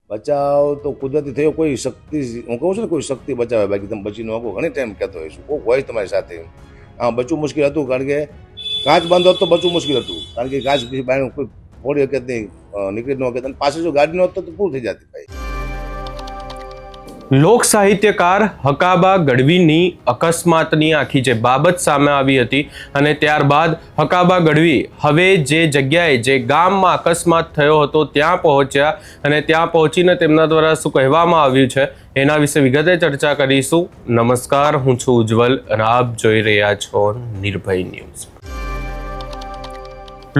બચાવ તો કુદરતી થયો, કોઈ શક્તિ, હું કહું છું ને કોઈ શક્તિ બચાવે, બાકી તમે બચી ન શકો. ઘણી ટાઈમ કહેતો હોઈશું, કોઈ હોય તમારી સાથે. હા, બચવું મુશ્કેલ હતું, કારણ કે કાચ બાંધો તો બચવું મુશ્કેલ હતું, કારણ કે કાચ પછી બહાર કોઈ ફોડી શકે નહીં, નીકળી ન શકે. અને પાછળ જો ગાડી ન હોત તો પૂરું થઈ જતી ભાઈ. લોક સાહિત્યકાર હકાબા ગઢવીની અકસ્માતની આખી જે બાબત સામે આવી હતી અને ત્યારબાદ હકાબા ગઢવી હવે જે જગ્યાએ જે ગામમાં અકસ્માત થયો હતો ત્યાં પહોંચ્યા અને ત્યાં પહોંચીને તેમના દ્વારા શું કહેવામાં આવ્યું છે એના વિશે વિગતે ચર્ચા કરીશું. નમસ્કાર, હું છું ઉજ્જવલ અને આપ જોઈ રહ્યા છો નિર્ભય ન્યૂઝ.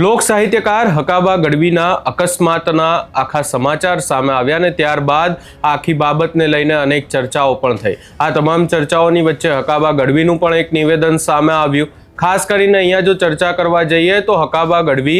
લોક સાહિત્યકાર હકાબા ગઢવીના અકસ્માતના આખા સમાચાર સામે આવ્યા અને ત્યારબાદ આખી બાબતને લઈને અનેક ચર્ચાઓ પણ થઈ. આ તમામ ચર્ચાઓની વચ્ચે હકાબા ગઢવીનું પણ એક નિવેદન સામે આવ્યું. ખાસ કરીને અહીંયા જો ચર્ચા કરવા જઈએ તો હકાબા ગઢવી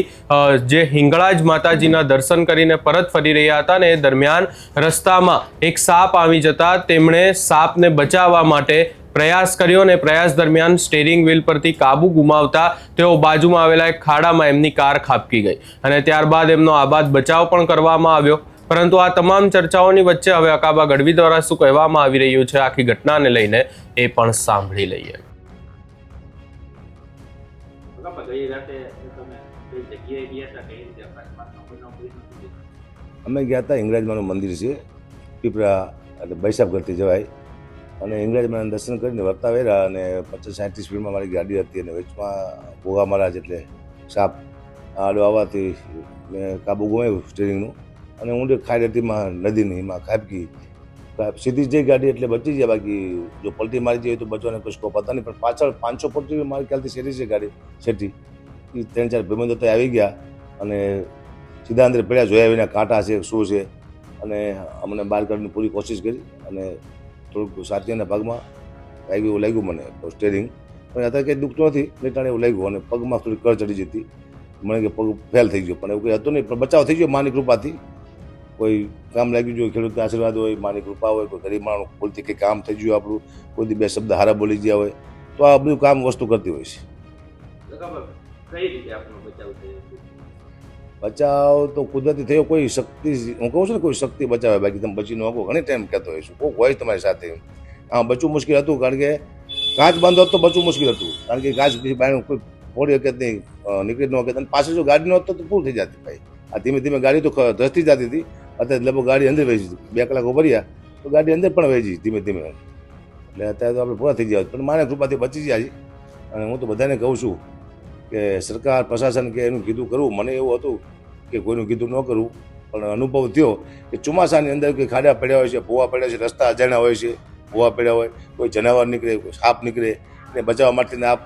જે હિંગળાજ માતાજીના દર્શન કરીને પરત ફરી રહ્યા હતા ને એ દરમિયાન રસ્તામાં એક સાપ આવી જતા તેમણે સાપને બચાવવા માટે પ્રયાસ કર્યો અને પ્રયાસ દરમિયાન સ્ટીયરિંગ વ્હીલ પરથી કાબુ ગુમાવતા તેઓ બાજુમાં આવેલા એક ખાડામાં એમની કાર ખાબકી ગઈ અને ત્યારબાદ એમનો આબાદ બચાવ પણ કરવામાં આવ્યો. પરંતુ આ તમામ ચર્ચાઓની વચ્ચે હવે હકાબા ગઢવી દ્વારા શું કહેવામાં આવી રહ્યું છે આખી ઘટનાને લઈને એ પણ સાંભળી લઈએ. અમે ગયા હતા, હિંગળાજમાનું મંદિર છે પીપળા, એટલે બૈસાબ કરતી જવાય, અને હિંગળાજમાના દર્શન કરીને વર્તા વેરા અને 50-60 સ્પીડમાં મારી ગાડી હતી અને વચમાં ભોગા મહારાજ એટલે સાપ આડો આવવાથી મેં કાબુ ગુમાવ્યું સ્ટીરિંગનું અને ઊંડે ખાઈ રેતીમાં નદીની એમાં ખાબકી. સીધી જ ગાડી એટલે બચી જાય, બાકી જો પલટી મારી જાય તો બચવાને કોઈ સ્કોપ હતા નહીં. પણ પાછળ 500 ફૂટ મારી ખ્યાલથી શેરી છે ગાડી, શેઠી એ 3-4 ભાઈબંધો તો આવી ગયા અને સીધા અંદર પડ્યા, જોયા વિના કાંટા છે શું છે, અને અમને બહાર કાઢવાની પૂરી કોશિશ કરી અને થોડુંક સાતીના ભાગમાં એવું લાગ્યું મને સ્ટેરિંગ, પણ અત્યારે કંઈ દુખતું નથી, નીટાણે એવું લાગ્યું અને પગમાં થોડી કળ ચડી જતી, મને કે પગ ફેલ થઈ ગયો, પણ એવું કંઈ હતું નહીં. પણ બચાવ થઈ ગયો માની કૃપાથી. કોઈ કામ લાગી ગયું, ખેડૂતના આશીર્વાદ હોય, માની કૃપા હોય, કોઈ ગરીબ માણસ ભૂલથી કંઈ કામ થઈ ગયું આપણું, કોઈ બે શબ્દ હારા બોલી ગયા હોય તો આ બધું કામ વસ્તુ કરતી હોય છે. બચાવ તો કુદરતી થયો, કોઈ શક્તિ, હું કહું છું ને કોઈ શક્તિ બચાવે, બાકી તમે બચી ન શકો. ઘણી ટાઈમ કહેતો હોઈશું, કોઈ હોય તમારી સાથે. હા, બચવું મુશ્કેલ હતું, કારણ કે કાચ બાંધો તો બચવું મુશ્કેલ હતું, કારણ કે કાચ પછી બહાર કોઈ ફોડી શકે નહીં, નીકળી ન શકે. અને પાછળ જો ગાડી ન હોત તો પૂરું થઈ જતી ભાઈ. આ ધીમે ધીમે ગાડી તો ધસતી જતી હતી, અત્યારે લગભગ ગાડી અંદર વહી જતી. 2 કલાક ઉભર્યા તો ગાડી અંદર પણ વહી જઈ ધીમે ધીમે, એટલે અત્યારે તો આપણે પૂરા થઈ ગયા. પણ માને કૃપાથી બચી જાય. અને હું તો બધાને કહું છું કે સરકાર પ્રશાસન કે એનું કીધું કરવું. મને એવું હતું કે કોઈનું કીધું ન કરવું, પણ અનુભવ થયો કે ચોમાસાની અંદર કોઈ ખાડા પડ્યા હોય છે, ભૂવા પડ્યા છે, રસ્તા અજાણ્યા હોય છે, ભૂવા પડ્યા હોય, કોઈ જનાવર નીકળે, કોઈ સાપ નીકળે, એને બચાવવા માટે આપ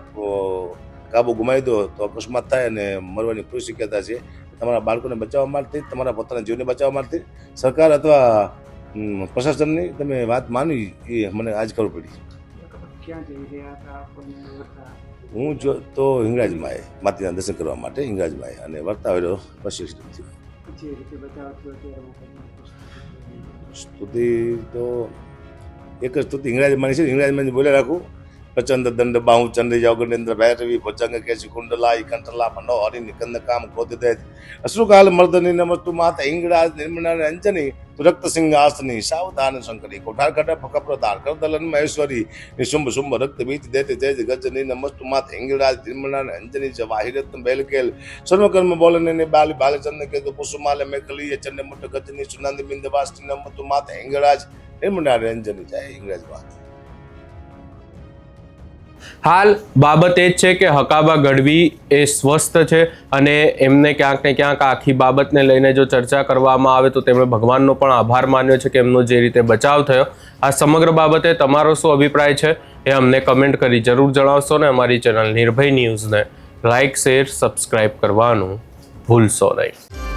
કાબુ ગુમાવી દો તો અકસ્માત થાય અને મરવાની કોઈ શક્યતા છે. તમારા બાળકોને બચાવવા માટે, તમારા પોતાના જીવને બચાવવા માટે સરકાર અથવા પ્રશાસનની તમે વાત માનવી એ મને આજ ખબર પડી. હું જો તો હિંગળાજમાં માતાજીના દર્શન કરવા માટે હિંગળાજમાં અને વર્તાવેલો પ્રશિક્ષિત થયો. સ્તુતિ તો એક જ સ્તુતિ હિંગળાજમાંની છે. હિંગળાજમાં બોલ્યા રાખું, પ્રચંડ દંડ બાહુ ચંદ્ર જાવ ગણેન્દ્ર ભૈરવી ભજંગ કેસી કુંડલા કંઠલા મંડો હરિ નિકંદ કામ ક્રોધ દૈત અશ્રુકાલ મર્દની નમસ્તુ માત હિંગળાજ નિર્મળા અંજની રક્ત સિંહાસની સાવધાન શંકરી કોઠાર કટપ કપ્રધાર કરદલન મહેશ્વરી નિશુંભ શુંભ રક્ત બીજ દેતે તેજ ગજની નમસ્તુ માત હિંગળાજ નિર્મળા અંજની જવાહિરત્ન બેલકેલ સર્વકર્મ બોલને બાલી બાલચંદ્ર કે પુષ્માલે મેખલી ચંડ મુટ ગજની સુનંદ બિંદ વાસ્તી નમસ્તુ માત હિંગળાજ નિર્મળા અંજની જય હિંગળાજ માત. હાલ બાબત એ જ છે કે હકાબા ગઢવી એ સ્વસ્થ છે અને એમને ક્યાંક ને ક્યાંક આખી બાબતને લઈને જો ચર્ચા કરવામાં આવે તો તેમણે ભગવાનનો પણ આભાર માન્યો છે કે એમનો જે રીતે બચાવ થયો. આ સમગ્ર બાબતે તમારો શું અભિપ્રાય છે એ અમને કમેન્ટ કરી જરૂર જણાવશો ને અમારી ચેનલ નિર્ભય ન્યૂઝને લાઇક, શેર, સબસ્ક્રાઇબ કરવાનું ભૂલશો નહીં.